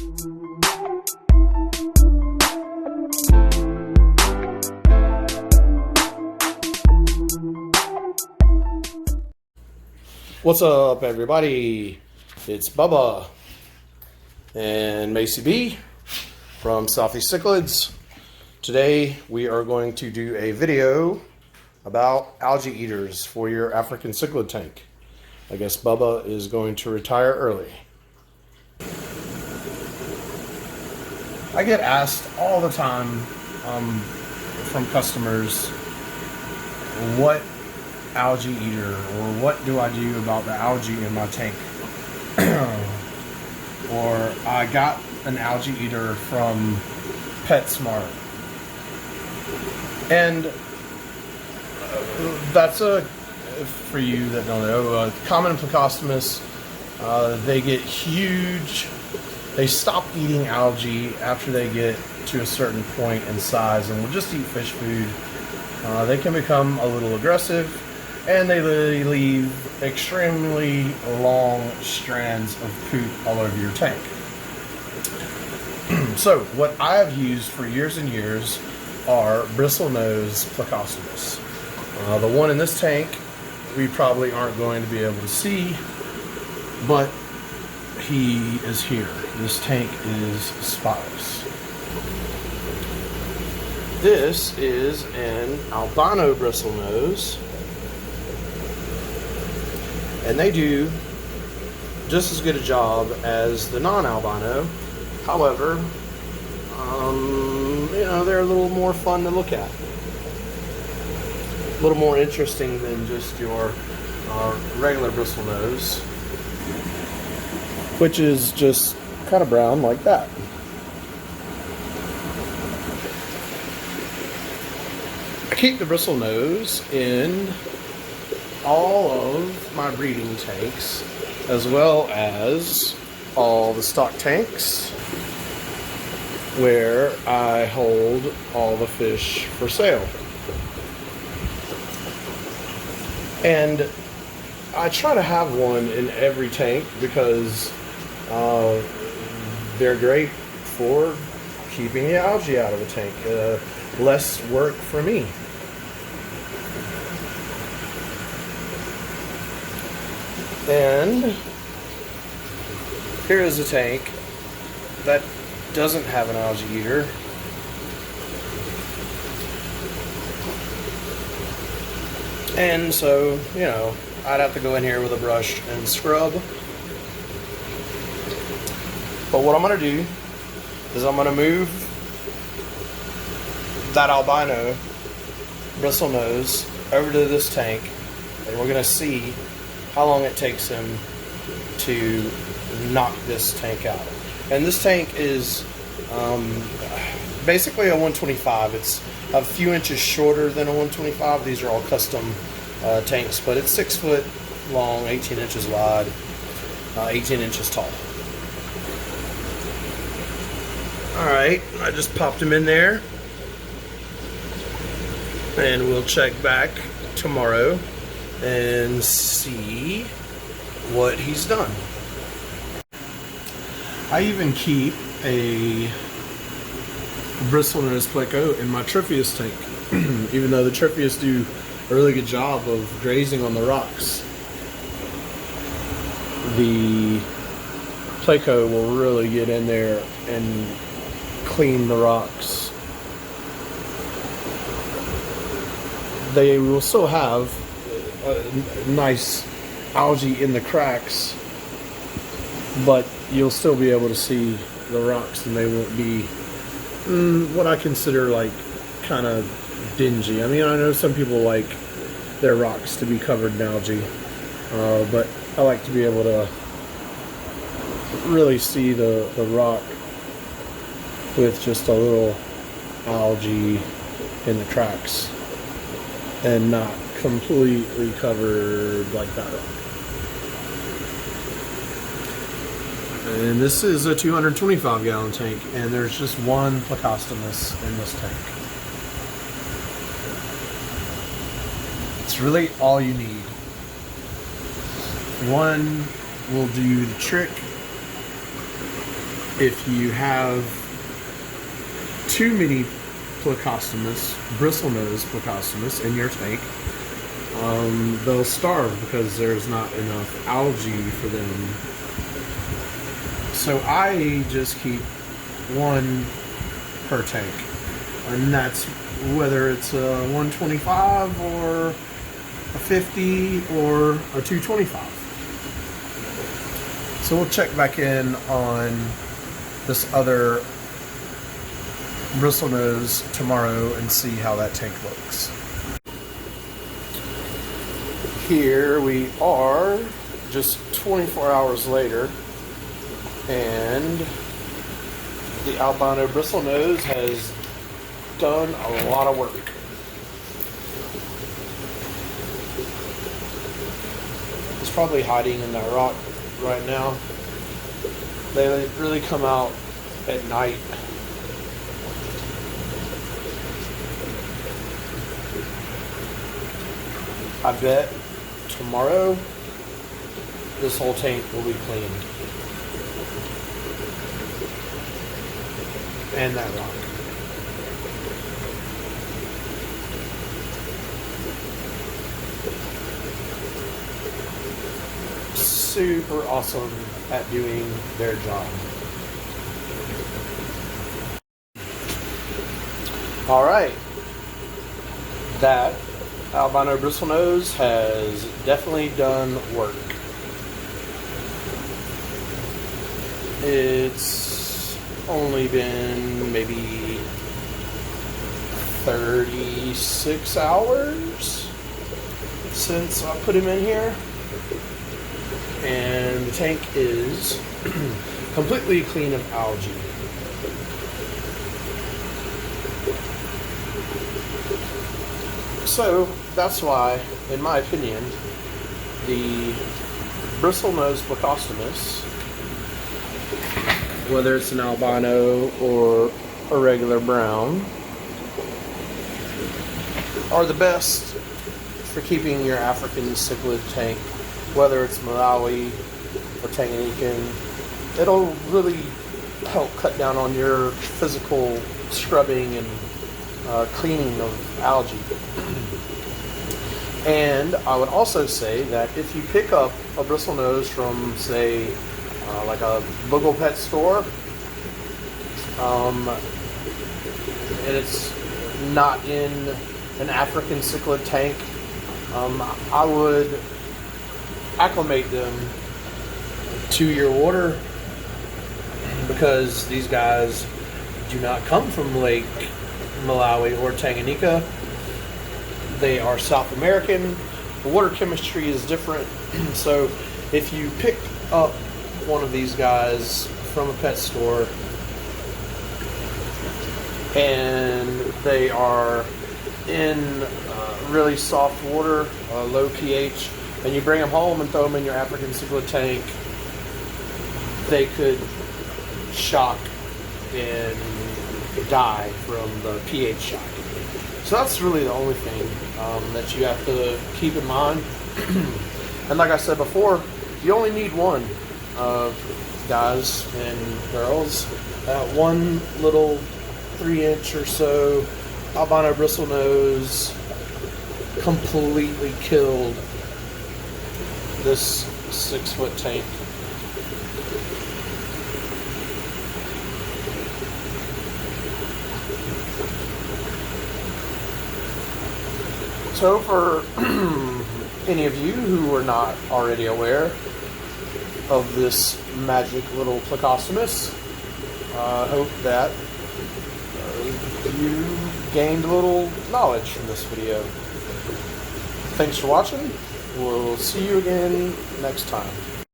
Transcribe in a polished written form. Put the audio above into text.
What's up, everybody? It's Bubba and Macy B from Southeast Cichlids. Today we are going to do a video about algae eaters for your African cichlid tank. I guess Bubba is going to retire early. I get asked all the time from customers what algae eater, or what do I do about the algae in my tank? Or I got an algae eater from PetSmart, and that's for you that don't know, common plecostomus, they get huge. They stop eating algae after they get to a certain point in size and will just eat fish food. They can become a little aggressive, and they literally leave extremely long strands of poop all over your tank. So what I have used for years and years are bristlenose plecostomus. The one in this tank we probably aren't going to be able to see, but he is here. This tank is spotless. This is an albino bristlenose, and they do just as good a job as the non-albino. However, they're a little more fun to look at, a little more interesting than just your regular bristlenose, which is just kind of brown like that. I keep the bristlenose in all of my breeding tanks, as well as all the stock tanks where I hold all the fish for sale. And I try to have one in every tank because they're great for keeping the algae out of the tank. Less work for me. And here is a tank that doesn't have an algae eater. And so, I'd have to go in here with a brush and scrub. But what I'm going to do is I'm going to move that albino bristlenose over to this tank, and we're going to see how long it takes him to knock this tank out. And this tank is basically a 125. It's a few inches shorter than a 125. These are all custom tanks, but it's 6 foot long, 18 inches wide, 18 inches tall. Alright, I just popped him in there, and we'll check back tomorrow and see what he's done. I even keep a bristlenose pleco in my Tropheus tank, even though the Tropheus do a really good job of grazing on the rocks. The pleco will really get in there and clean the rocks. They will still have a nice algae in the cracks, but you'll still be able to see the rocks, and they won't be what I consider like kind of dingy. I mean, I know some people like their rocks to be covered in algae, but I like to be able to really see the rock with just a little algae in the cracks and not completely covered like that rock. And this is a 225 gallon tank, and there's just one plecostomus in this tank. It's really all you need. One will do the trick, if you have too many Plecostomus, bristlenose Plecostomus in your tank, they'll starve because there's not enough algae for them. So I just keep one per tank, and that's whether it's a 125 or a 50 or a 225. So we'll check back in on this other bristlenose tomorrow and see how that tank looks. Here we are, just 24 hours later, and the albino bristlenose has done a lot of work. It's probably hiding in that rock right now. They really come out at night. I bet tomorrow this whole tank will be cleaned. And that rock. Super awesome at doing their job. Alright. That albino bristlenose has definitely done work. It's only been maybe 36 hours since I put him in here, and the tank is completely clean of algae. So that's why, in my opinion, the bristlenose Plecostomus, whether it's an albino or a regular brown, are the best for keeping your African cichlid tank, whether it's Malawi or Tanganyikan. It'll really help cut down on your physical scrubbing and cleaning of algae. And I would also say that if you pick up a bristlenose from, say, like a local pet store, and it's not in an African cichlid tank, I would acclimate them to your water, because these guys do not come from Lake Malawi or Tanganyika. They are South American. The water chemistry is different. So if you pick up one of these guys from a pet store and they are in really soft water, low pH, and you bring them home and throw them in your African cichlid tank, they could shock and die from the pH shock. So that's really the only thing that you have to keep in mind. And like I said before, you only need one, guys and girls. That one little 3-inch or so albino bristlenose completely killed this 6-foot tank. So for any of you who are not already aware of this magic little Plecostomus, I hope that you gained a little knowledge from this video. Thanks for watching. We'll see you again next time.